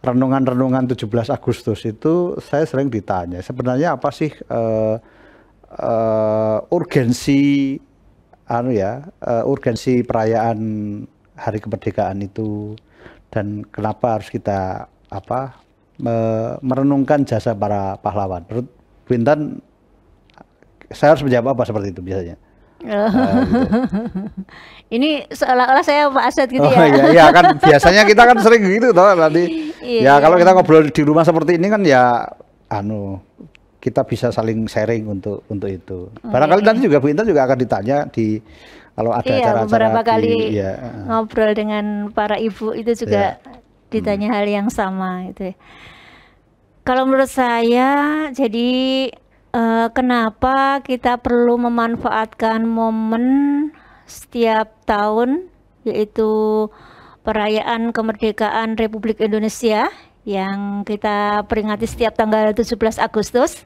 renungan-renungan 17 Agustus itu saya sering ditanya, sebenarnya apa sih urgensi urgensi perayaan Hari Kemerdekaan itu, dan kenapa harus kita merenungkan jasa para pahlawan. Menurut Bintan, saya harus menjawab apa seperti itu biasanya? Gitu. Ini seolah-olah saya Pak Asad gitu ya? Iya kan biasanya kita kan sering gitu toh nanti. Ya kalau kita ngobrol di rumah seperti ini kan ya kita bisa saling sharing untuk itu. Barangkali nanti juga Bu Intan juga akan ditanya kalau ada acara-acara beberapa kali ngobrol dengan para ibu itu juga ditanya hal yang sama gitu. Kalau menurut saya jadi kenapa kita perlu memanfaatkan momen setiap tahun, yaitu perayaan kemerdekaan Republik Indonesia yang kita peringati setiap tanggal 17 Agustus,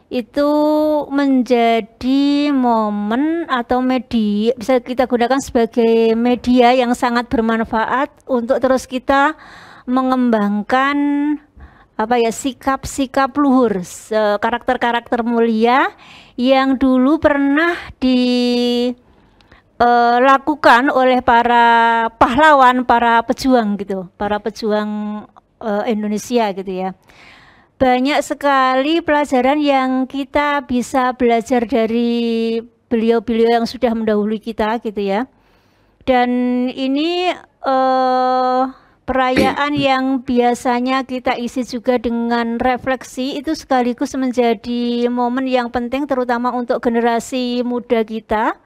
itu menjadi momen atau media, bisa kita gunakan sebagai media yang sangat bermanfaat untuk terus kita mengembangkan sikap-sikap luhur, karakter-karakter mulia yang dulu pernah dilakukan oleh para pahlawan, para pejuang gitu, para pejuang Indonesia gitu ya. Banyak sekali pelajaran yang kita bisa belajar dari beliau-beliau yang sudah mendahului kita gitu ya. Dan ini perayaan yang biasanya kita isi juga dengan refleksi, itu sekaligus menjadi momen yang penting terutama untuk generasi muda kita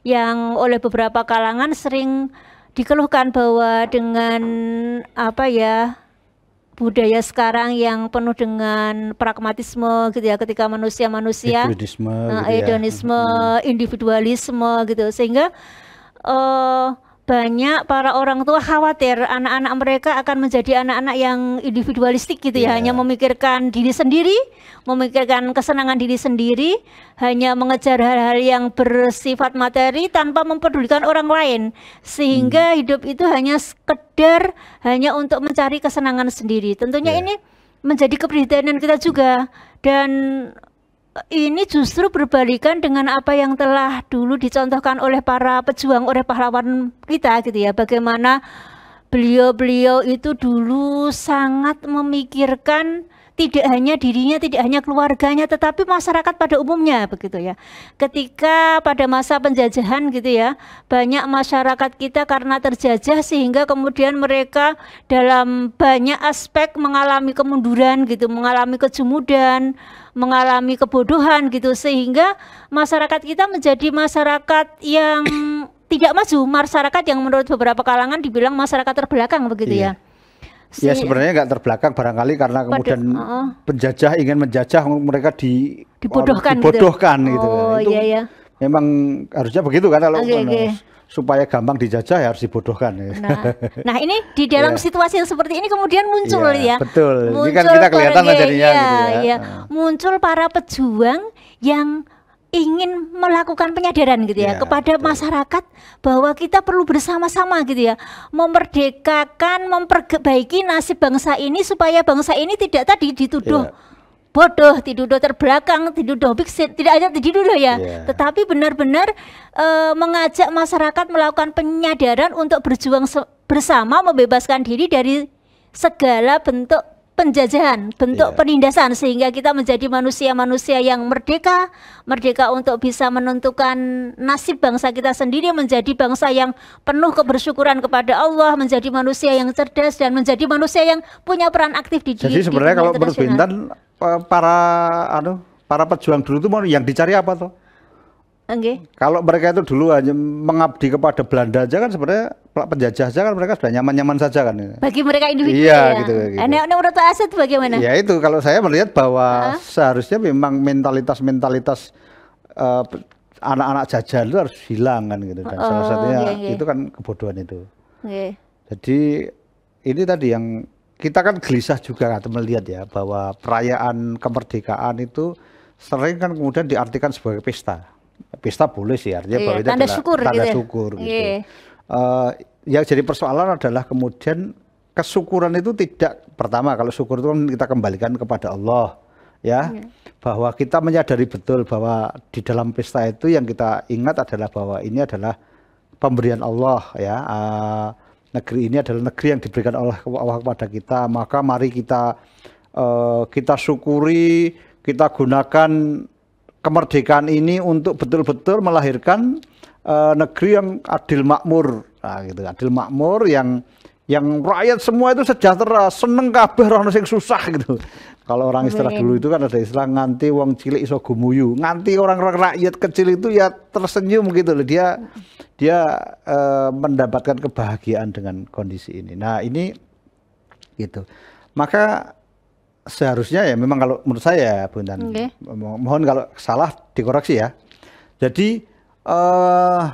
yang oleh beberapa kalangan sering dikeluhkan bahwa dengan budaya sekarang yang penuh dengan pragmatisme gitu ya, ketika manusia-manusia hedonisme, individualisme gitu, sehingga banyak para orang tua khawatir anak-anak mereka akan menjadi anak-anak yang individualistik gitu ya, hanya memikirkan diri sendiri, memikirkan kesenangan diri sendiri, hanya mengejar hal-hal yang bersifat materi tanpa mempedulikan orang lain, sehingga hidup itu hanya sekedar hanya untuk mencari kesenangan sendiri. Tentunya ini menjadi keprihatinan kita juga, dan ini justru berbalikan dengan apa yang telah dulu dicontohkan oleh para pejuang, oleh pahlawan kita gitu ya. Bagaimana beliau-beliau itu dulu sangat memikirkan tidak hanya dirinya, tidak hanya keluarganya, tetapi masyarakat pada umumnya begitu ya. Ketika pada masa penjajahan gitu ya, banyak masyarakat kita karena terjajah sehingga kemudian mereka dalam banyak aspek mengalami kemunduran gitu, mengalami kejumudan, mengalami kebodohan gitu, sehingga masyarakat kita menjadi masyarakat yang tidak maju, masyarakat yang menurut beberapa kalangan dibilang masyarakat terbelakang begitu ya. Ya sebenarnya nggak terbelakang barangkali karena kemudian penjajah ingin menjajah, mereka dibodohkan gitu. Itu memang harusnya begitu kan, kalau supaya gampang dijajah ya harus dibodohkan. Nah ini di dalam situasi yang seperti ini kemudian muncul betul. Ini kan kita kelihatan jadinya muncul para pejuang yang ingin melakukan penyadaran gitu ya, kepada masyarakat bahwa kita perlu bersama-sama gitu ya, memerdekakan, memperbaiki nasib bangsa ini supaya bangsa ini tidak tadi dituduh bodoh, dituduh terbelakang, dituduh biksit, tidak hanya dituduh tetapi benar-benar mengajak masyarakat melakukan penyadaran untuk berjuang bersama, membebaskan diri dari segala bentuk penjajahan, bentuk penindasan, sehingga kita menjadi manusia-manusia yang merdeka, merdeka untuk bisa menentukan nasib bangsa kita sendiri, menjadi bangsa yang penuh kebersyukuran kepada Allah, menjadi manusia yang cerdas dan menjadi manusia yang punya peran aktif di dunia. Jadi sebenarnya kalau menurut Bintan, para pejuang dulu itu mau yang dicari apa toh? Kalau mereka itu dulu hanya mengabdi kepada Belanda aja kan, sebenarnya penjajah aja kan mereka sudah nyaman-nyaman saja kan. Bagi mereka individu gitu. Menurut Pak Asad bagaimana? Ya itu kalau saya melihat bahwa seharusnya memang mentalitas anak-anak jajah itu harus hilang kan gitu. Dan salah satunya itu kan kebodohan itu. Jadi ini tadi yang kita kan gelisah juga atau melihat ya, bahwa perayaan kemerdekaan itu sering kan kemudian diartikan sebagai pesta. Pesta boleh sih, artinya bahwa itu adalah tanda syukur gitu. Yang jadi persoalan adalah kemudian kesyukuran itu tidak, pertama kalau syukur itu kan kita kembalikan kepada Allah ya, bahwa kita menyadari betul bahwa di dalam pesta itu yang kita ingat adalah bahwa ini adalah pemberian Allah ya, negeri ini adalah negeri yang diberikan oleh Allah kepada kita, maka mari kita syukuri, kita gunakan kemerdekaan ini untuk betul-betul melahirkan negeri yang adil makmur, nah, gitu, adil makmur yang rakyat semua itu sejahtera, seneng kabeh orang sing susah gitu. Kalau orang istilah dulu itu kan ada istilah nganti wong cilik iso gumuyu, nganti orang rakyat kecil itu ya tersenyum gitu loh, dia mendapatkan kebahagiaan dengan kondisi ini. Nah ini gitu, maka seharusnya ya memang kalau menurut saya Bu Intan, mohon kalau salah dikoreksi ya. Jadi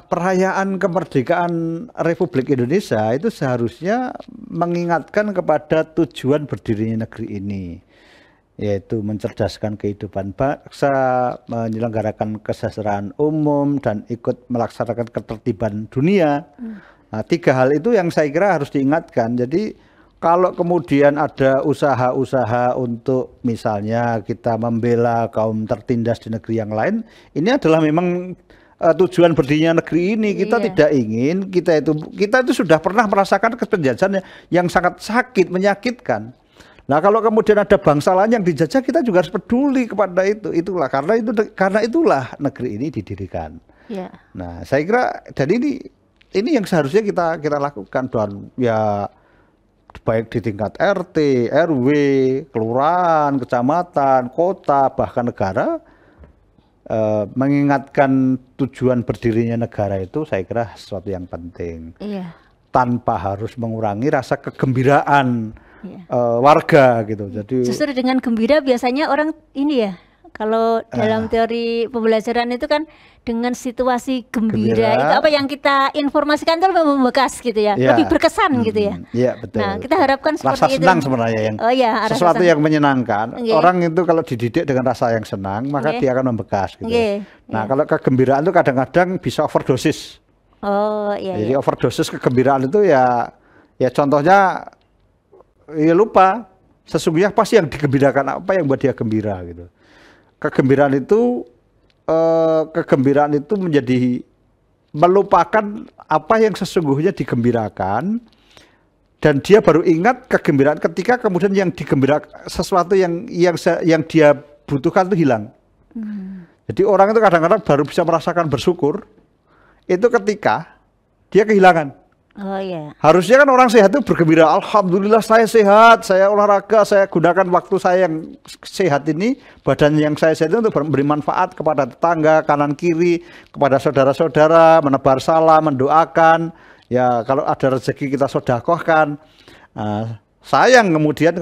perayaan kemerdekaan Republik Indonesia itu seharusnya mengingatkan kepada tujuan berdirinya negeri ini, yaitu mencerdaskan kehidupan bangsa, menyelenggarakan kesejahteraan umum, dan ikut melaksanakan ketertiban dunia. Nah, 3 hal itu yang saya kira harus diingatkan. Jadi kalau kemudian ada usaha-usaha untuk misalnya kita membela kaum tertindas di negeri yang lain, ini adalah memang tujuan berdirinya negeri ini. Kita tidak ingin, kita itu sudah pernah merasakan penjajahan yang sangat sakit, menyakitkan. Nah kalau kemudian ada bangsa lain yang dijajah, kita juga harus peduli kepada itu. Itulah karena itulah negeri ini didirikan. Nah saya kira dan ini yang seharusnya kita lakukan, dan ya baik di tingkat RT, RW, kelurahan, kecamatan, kota, bahkan negara. Mengingatkan tujuan berdirinya negara itu saya kira sesuatu yang penting, tanpa harus mengurangi rasa kegembiraan warga gitu. Jadi justru dengan gembira biasanya orang ini ya, kalau dalam teori pembelajaran itu kan dengan situasi gembira itu apa yang kita informasikan itu lebih membekas gitu ya, lebih berkesan gitu ya. Iya betul. Nah kita harapkan seperti rasa itu. Senang sebenarnya yang sesuatu yang menyenangkan. Orang itu kalau dididik dengan rasa yang senang, maka dia akan membekas gitu. Nah kalau kegembiraan itu kadang-kadang bisa overdosis. Jadi overdosis kegembiraan itu ya contohnya ya lupa sesungguhnya pasti yang digembirakan, apa yang buat dia gembira gitu. Kegembiraan itu menjadi melupakan apa yang sesungguhnya digembirakan, dan dia baru ingat kegembiraan ketika kemudian yang digembirakan, sesuatu yang dia butuhkan itu hilang. Jadi orang itu kadang-kadang baru bisa merasakan bersyukur itu ketika dia kehilangan. Harusnya kan orang sehat itu bergembira, alhamdulillah saya sehat, saya olahraga, saya gunakan waktu saya yang sehat ini, badan yang saya sehat itu untuk memberi manfaat kepada tetangga, kanan kiri, kepada saudara-saudara, menebar salam, mendoakan, ya kalau ada rezeki kita sedekahkan. Sayang kemudian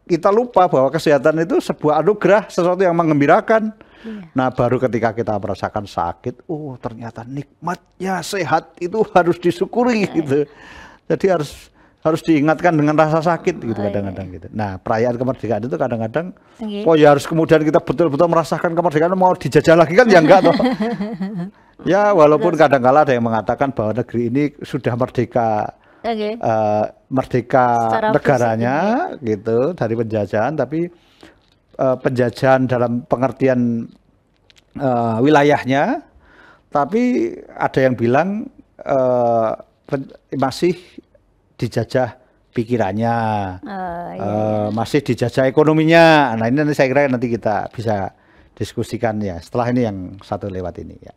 kita lupa bahwa kesehatan itu sebuah anugerah, sesuatu yang menggembirakan. Nah baru ketika kita merasakan sakit, oh ternyata nikmatnya sehat itu harus disyukuri gitu. Jadi harus diingatkan dengan rasa sakit gitu kadang-kadang gitu. Nah perayaan kemerdekaan itu kadang-kadang ya harus kemudian kita betul-betul merasakan kemerdekaan, mau dijajah lagi kan ya enggak toh. Ya walaupun kadang-kala ada yang mengatakan bahwa negeri ini sudah merdeka, merdeka negaranya gitu dari penjajahan, tapi penjajahan dalam pengertian wilayahnya, tapi ada yang bilang masih dijajah pikirannya, masih dijajah ekonominya. Nah ini nanti saya kira nanti kita bisa diskusikan ya setelah ini yang satu lewat ini ya.